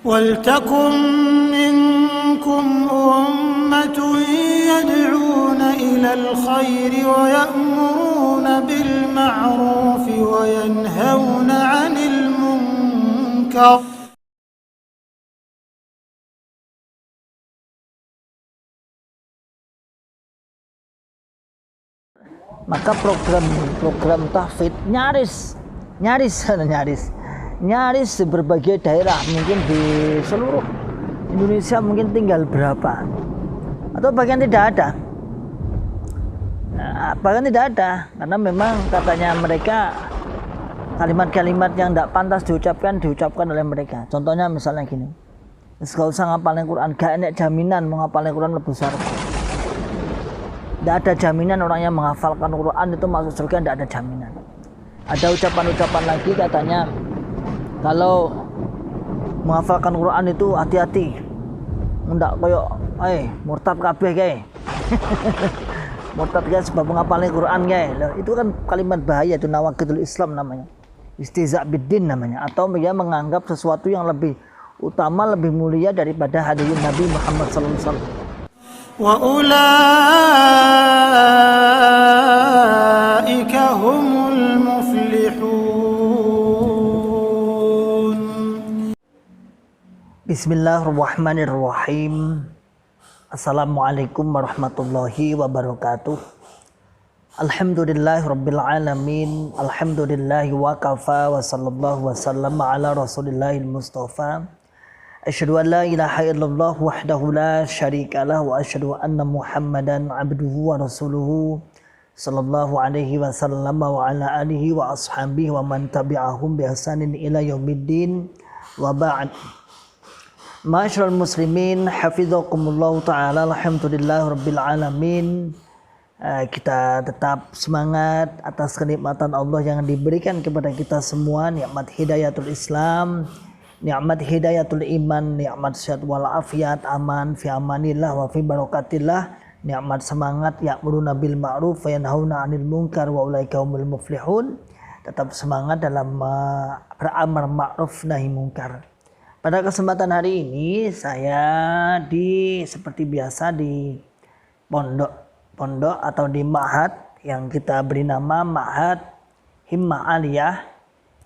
وَلْتَكُنْ مِنْكُمْ أُمَّةٌ يَدْعُونَ إِلَى الْخَيْرِ وَيَأْمُرُونَ بِالْمَعْرُوفِ وَيَنْهَوْنَ عَنِ الْمُنْكَرِ. Maka program tahfidz nyaris di berbagai daerah, mungkin di seluruh Indonesia mungkin tinggal berapa atau bahkan tidak ada. Bahkan tidak ada, karena memang katanya mereka kalimat-kalimat yang tidak pantas diucapkan oleh mereka. Contohnya misalnya gini, gak usah ngapalin Quran, gak enak jaminan mau ngapalin Quran lebih besar. Tidak ada jaminan orang yang menghafalkan Quran itu masuk surga, tidak ada jaminan. Ada ucapan-ucapan lagi katanya, kalau menghafalkan Quran itu hati-hati, ndak koyo murtad kabeh kae. Murtad kae sebab menghafalkan Quran kae. Itu kan kalimat bahaya, itu nawaqidul Islam namanya. Istihza' biddin namanya, atau dia menganggap sesuatu yang lebih utama, lebih mulia daripada hadis Nabi Muhammad sallallahu alaihi wasallam. وَأُولَئِكَ هُمُ الْمُفْلِحُونَ. Bismillahirrahmanirrahim. Assalamualaikum warahmatullahi wabarakatuh. Alhamdulillahirabbil alamin. Alhamdulillahi wa kafa wa sallallahu wasallam ala rasulillahil mustafa. Asyhadu an la ilaha illallah wahdahu la syarikalah wa asyhadu anna Muhammadan abduhu wa rasuluhu sallallahu alaihi wasallam wa ala alihi wa ashabihi wa man tabi'ahum bi ihsanin ila yaumiddin wa ba'd. Ma'asyiral muslimin hafizakumullah taala, alhamdulillahirabbil alamin. Kita tetap semangat atas kenikmatan Allah yang diberikan kepada kita semua, nikmat hidayatul Islam, nikmat hidayatul iman, nikmat sehat wal afiat, aman fi amanillah wa fi barakatillah, nikmat semangat ya'muruna bil ma'ruf wa yanhauna 'anil munkar wa ulaika humul muflihun. Tetap semangat dalam beramar ma'ruf nahi munkar. Pada kesempatan hari ini saya seperti biasa di pondok atau di ma'had yang kita beri nama Ma'had Himmah Aliyah.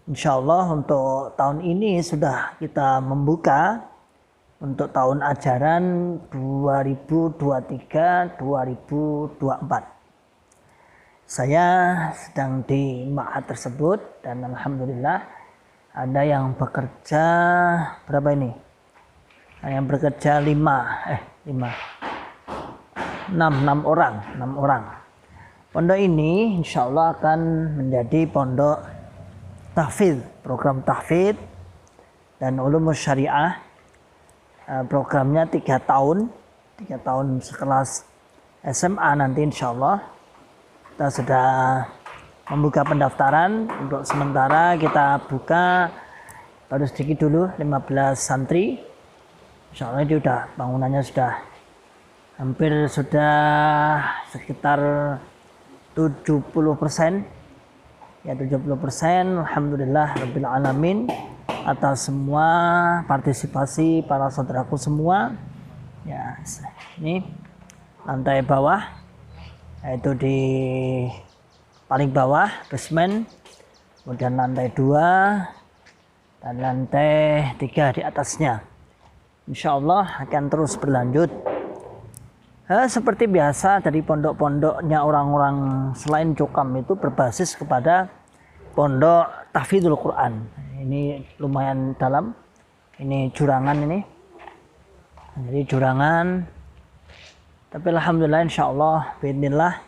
Insyaallah untuk tahun ini sudah kita membuka untuk tahun ajaran 2023-2024. Saya sedang di ma'had tersebut dan alhamdulillah ada yang bekerja berapa ini? Yang bekerja 6 orang. Pondok ini insyaallah akan menjadi pondok tahfidz, program tahfidz dan ulumus syariah. Programnya 3 tahun sekelas SMA nanti insyaallah. Kita sudah membuka pendaftaran. Untuk sementara kita buka baru sedikit dulu, 15 santri. Insyaallah itu bangunannya sudah hampir sekitar 70%. Ya 70%, alhamdulillah rabbil alamin atas semua partisipasi para saudaraku semua. Ya, ini lantai bawah, yaitu di paling bawah basement, kemudian lantai 2 dan lantai 3 di atasnya. Insyaallah akan terus berlanjut. Seperti biasa dari pondok-pondoknya orang-orang selain Cukam itu berbasis kepada pondok tahfidzul Quran. Ini lumayan dalam. Ini jurangan ini. Jadi jurangan. Tapi alhamdulillah insyaallah bismillah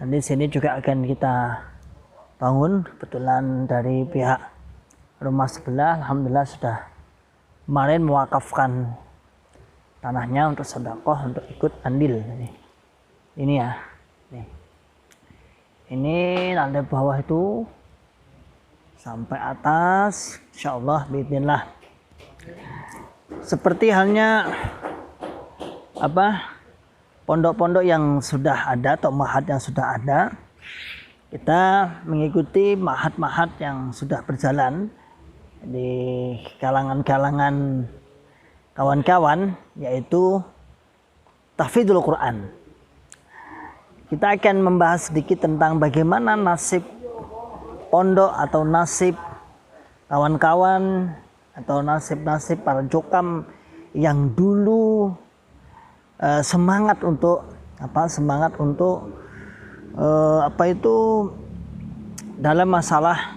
nanti sini juga akan kita bangun. Kebetulan dari pihak rumah sebelah alhamdulillah sudah kemarin mewakafkan tanahnya untuk sedekah, untuk ikut andil. Ini ya. Ini lantai bawah itu sampai atas insyaallah bismillah. Seperti halnya pondok-pondok yang sudah ada atau ma'had yang sudah ada, kita mengikuti ma'had-ma'had yang sudah berjalan di kalangan-kalangan kawan-kawan, yaitu tahfidzul Quran. Kita akan membahas sedikit tentang bagaimana nasib pondok atau nasib kawan-kawan atau nasib-nasib para jokam yang dulu semangat untuk dalam masalah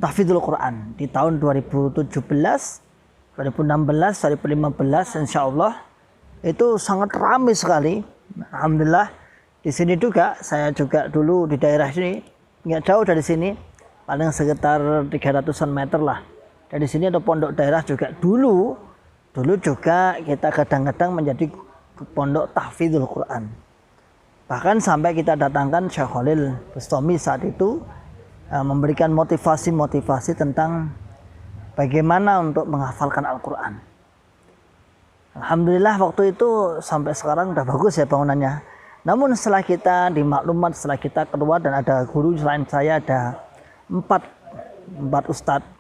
tahfidzul Quran di tahun 2017, 2016, 2015 insyaallah itu sangat ramai sekali. Alhamdulillah di sini juga, saya juga dulu di daerah sini, nggak jauh dari sini, paling sekitar 300-an meter lah. Dari sini ada pondok daerah juga dulu juga kita kadang-kadang menjadi pondok tahfidzul Quran. Bahkan sampai kita datangkan Syekh Khalil Bustami saat itu memberikan motivasi tentang bagaimana untuk menghafalkan Al-Quran. Alhamdulillah waktu itu sampai sekarang udah bagus ya bangunannya. Namun setelah kita di maklumat, setelah kita keluar dan ada guru selain saya, ada empat ustadz.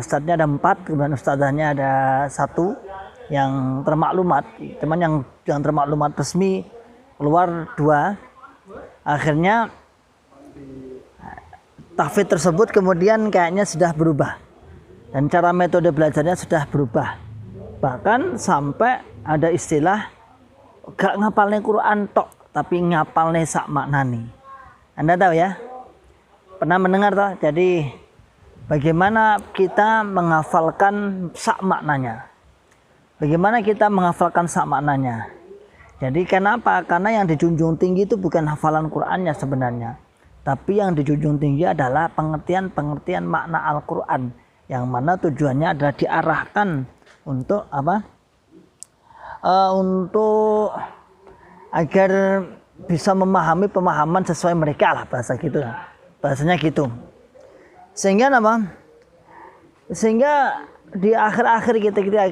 Ustadznya ada 4, kemudian ustadzahnya ada 1 yang termaklumat. Cuman yang termaklumat resmi keluar 2. Akhirnya tahfidz tersebut kemudian kayaknya sudah berubah. Dan cara metode belajarnya sudah berubah. Bahkan sampai ada istilah gak ngapalnya Quran tok, tapi ngapalnya sak maknani. Anda tahu ya? Pernah mendengar toh? Jadi bagaimana kita menghafalkan sak maknanya? Bagaimana kita menghafalkan sak maknanya? Jadi kenapa? Karena yang dijunjung tinggi itu bukan hafalan Qurannya sebenarnya, tapi yang dijunjung tinggi adalah pengertian makna Al-Quran, yang mana tujuannya adalah diarahkan untuk untuk agar bisa memahami pemahaman sesuai mereka lah, bahasanya gitu. Sehingga di akhir-akhir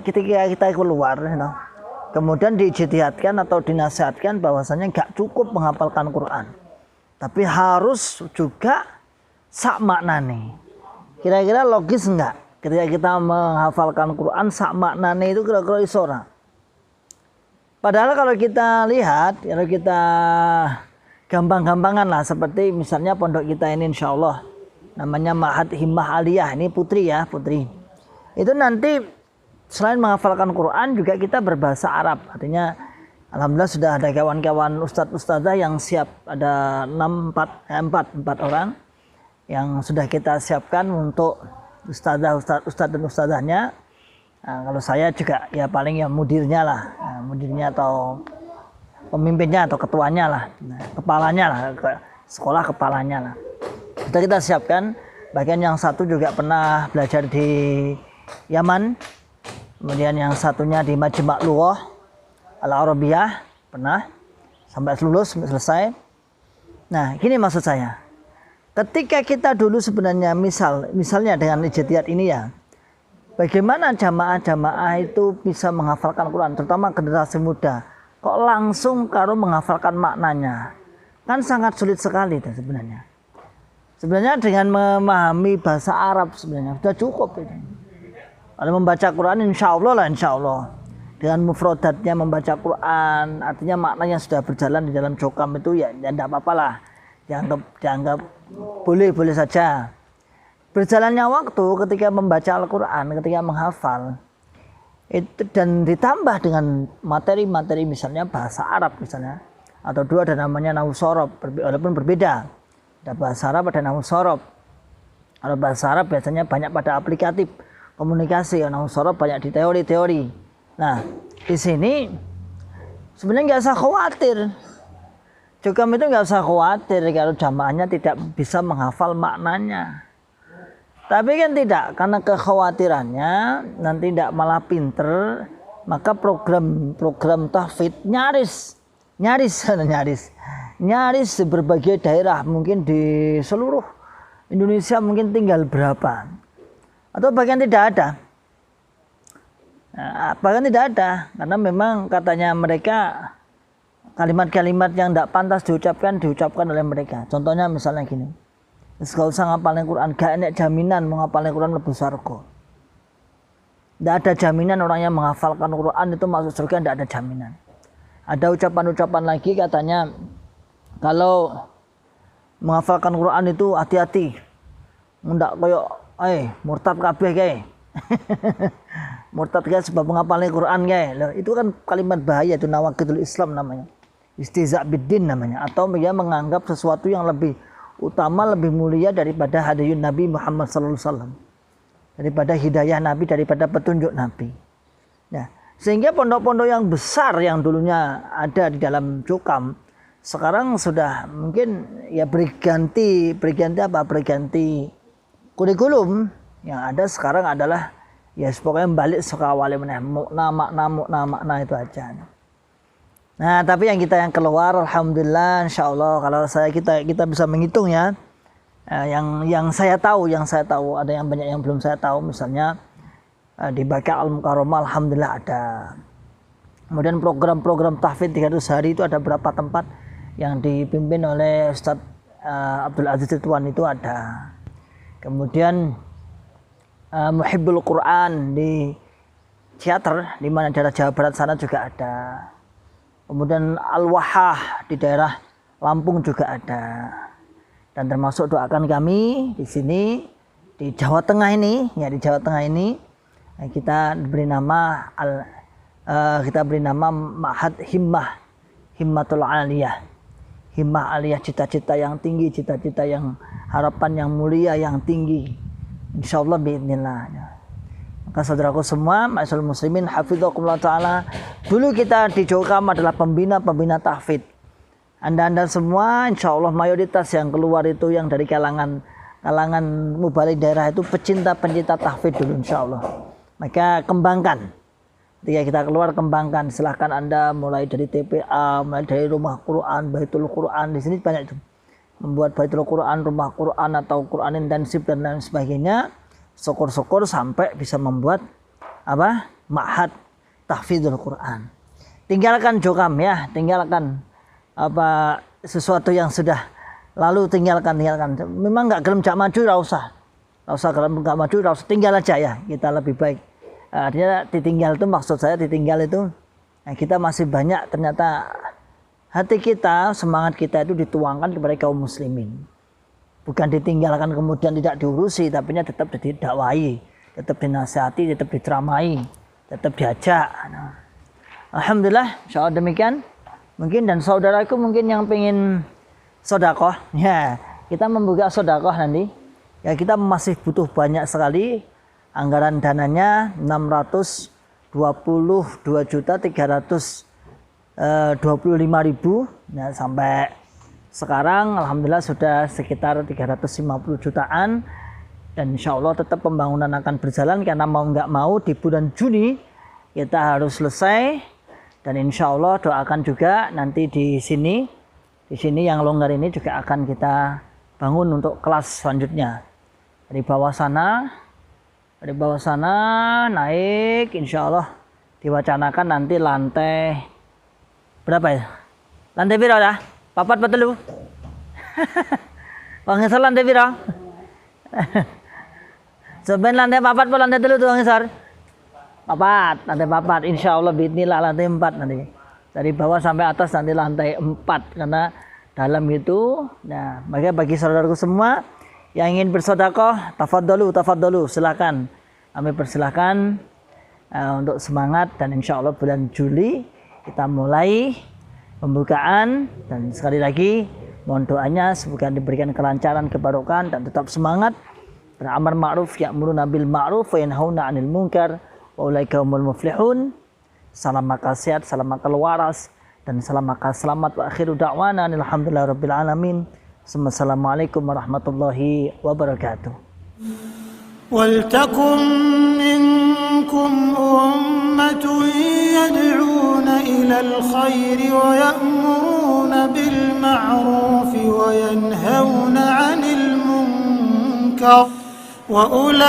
kita keluar, kemudian diijtihadkan atau dinasihatkan bahwasanya gak cukup menghafalkan Quran, tapi harus juga sak maknane. Kira-kira logis enggak ketika kita menghafalkan Quran sak maknane itu kira-kira iso ora? Padahal kalau kita lihat, kalau kita gampang-gampangan lah, seperti misalnya pondok kita ini insyaallah namanya Ma'had Himmah Aliyah, ini putri. Itu nanti selain menghafalkan Quran juga kita berbahasa Arab. Artinya alhamdulillah sudah ada kawan-kawan ustadz-ustadzah yang siap, ada 4 orang yang sudah kita siapkan untuk ustadz dan ustadzahnya. Nah, kalau saya juga ya paling ya mudirnya lah, mudirnya atau pemimpinnya atau ketuanya lah, kepalanya lah, sekolah kepalanya lah. Sudah kita siapkan. Bagian yang satu juga pernah belajar di Yaman, kemudian yang satunya di Majma' Lughah Al-Arabiyah pernah sampai lulus, sampai selesai. Nah, gini maksud saya. Ketika kita dulu sebenarnya misalnya dengan ijtihad ini ya, bagaimana jamaah itu bisa menghafalkan Quran, terutama generasi muda, kok langsung karo menghafalkan maknanya? Kan sangat sulit sekali itu sebenarnya. Sebenarnya dengan memahami bahasa Arab sebenarnya sudah cukup itu. Kalau membaca Quran insya Allah dengan mufradatnya membaca Quran, artinya maknanya sudah berjalan di dalam jokam itu ya tidak apa-apa lah, dianggap boleh saja. Berjalannya waktu ketika membaca Al-Quran, ketika menghafal itu, dan ditambah dengan materi-materi misalnya bahasa Arab misalnya, atau dua ada namanya nahwu shorob, walaupun berbeda, ada bahasa Arab, ada nahwu shorob. Kalau bahasa Arab biasanya banyak pada aplikatif komunikasi, nahwu shorob banyak di teori-teori. Nah, di sini sebenarnya nggak usah khawatir. Jokam itu nggak usah khawatir kalau jamaahnya tidak bisa menghafal maknanya. Tapi kan tidak, karena kekhawatirannya nanti tidak malah pinter, maka program tahfidz nyaris di berbagai daerah, mungkin di seluruh Indonesia mungkin tinggal berapa, atau bahkan tidak ada. Karena memang katanya mereka kalimat-kalimat yang tidak pantas diucapkan oleh mereka. Contohnya misalnya gini, gak usah ngapalin Quran, gak enak jaminan mau ngapalin Quran mlebu surga. Tidak ada jaminan orang yang menghafalkan Quran itu masuk surga, tidak ada jaminan. Ada ucapan-ucapan lagi katanya, kalau menghafalkan Quran itu hati-hati. Ndak koyo murtad kabeh kae. Murtad kae sebab menghafalnya Quran kae. Loh, itu kan kalimat bahaya, itu nawaqidul Islam namanya. Istiza' biddin namanya, atau dia menganggap sesuatu yang lebih utama, lebih mulia daripada hadiyun Nabi Muhammad sallallahu alaihi wasallam. Daripada hidayah Nabi, daripada petunjuk Nabi. Nah, sehingga pondok-pondok yang besar yang dulunya ada di dalam Cukam sekarang sudah mungkin ya berganti kurikulum. Yang ada sekarang adalah ya pokoknya balik sekawale meneh nama itu aja. Nah, tapi yang keluar alhamdulillah insyaallah kalau kita bisa menghitung ya. Yang saya tahu ada yang banyak yang belum saya tahu, misalnya di Baqi' Al-Mukarramah alhamdulillah ada. Kemudian program-program tahfidz 300 hari itu ada berapa tempat yang dipimpin oleh Ustaz Abdul Aziz Ridwan itu ada. Kemudian Muhibbul Quran di Ciater di mana daerah Jawa Barat sana juga ada. Kemudian Al-Wahah di daerah Lampung juga ada. Dan termasuk doakan kami di sini di Jawa Tengah ini, kita beri nama Ma'had Himmatul Aliyah. Himmah aliyah, cita-cita yang tinggi, cita-cita yang harapan yang mulia, yang tinggi. Insyaallah biidznillah. Maka saudaraku semua, ma'asyiral muslimin hafizakumullah taala, dulu kita di Cukam adalah pembina tahfidz. Anda semua insyaallah mayoritas yang keluar itu yang dari kalangan mubalik daerah itu pencinta tahfidz dulu insyaallah. Maka kembangkan. Ketika kita keluar kembangkan, silahkan Anda mulai dari TPA, mulai dari rumah Quran, Baitul Quran, di sini banyak itu. Membuat Baitul Quran, rumah Quran atau Quran intensif dan lain sebagainya. Syukur-syukur sampai bisa membuat Ma'had Tahfidzul Quran. Tinggalkan Cukam ya, tinggalkan sesuatu yang sudah lalu, tinggalkan. Memang enggak gelem jak maju enggak usah gelem enggak maju, enggak usah, tinggal aja ya. Kita lebih baik. Artinya ditinggal itu, maksud saya ditinggal itu kita masih banyak ternyata hati kita, semangat kita itu dituangkan kepada kaum muslimin. Bukan ditinggalkan kemudian tidak diurusi, tapi tetap didakwahi, tetap dinasihati, tetap diceramai, tetap diajak. Alhamdulillah, insyaallah demikian. Mungkin dan saudaraku mungkin yang pengen sedekah, ya kita membuka sedekah nanti. Ya kita masih butuh banyak sekali. Anggaran dananya 622.325.000. Nah, sampai sekarang alhamdulillah sudah sekitar 350 jutaan. Dan insya Allah tetap pembangunan akan berjalan, karena mau nggak mau di bulan Juni kita harus selesai. Dan insya Allah doakan juga nanti di sini yang longgar ini juga akan kita bangun untuk kelas selanjutnya. Dari bawah sana naik, insya Allah diwacanakan nanti lantai berapa ya? Lantai berapa ya? Papat betul. Bang Ngisar lantai berapa? Sebenarnya lantai papat atau lantai telu tuh Bang Ngisar? Lantai papat, insya Allah bismillah lantai 4 nanti. Dari bawah sampai atas nanti lantai 4, karena dalam itu. Nah, maka bagi saudaraku semua yang ingin bersedekah, tafadhalu, silakan. Kami persilahkan untuk semangat, dan insya Allah bulan Juli kita mulai pembukaan. Dan sekali lagi mohon doanya semoga diberikan kelancaran, kebarokan, dan tetap semangat beramar ma'ruf, ya'muruna bil ma'ruf wa yanhauna 'anil munkar wa ulaika humul muflihun. Salam makan sehat, salam makan waras, dan salam makan selamat. Wa akhiru da'wana alhamdulillahirabbil alamin. Assalamualaikum warahmatullahi wabarakatuh. Waltakum minkum ummatun yad'una ilal khairi wa ya'muruna bil ma'rufi wa yanhauna 'anil munkar wa ulai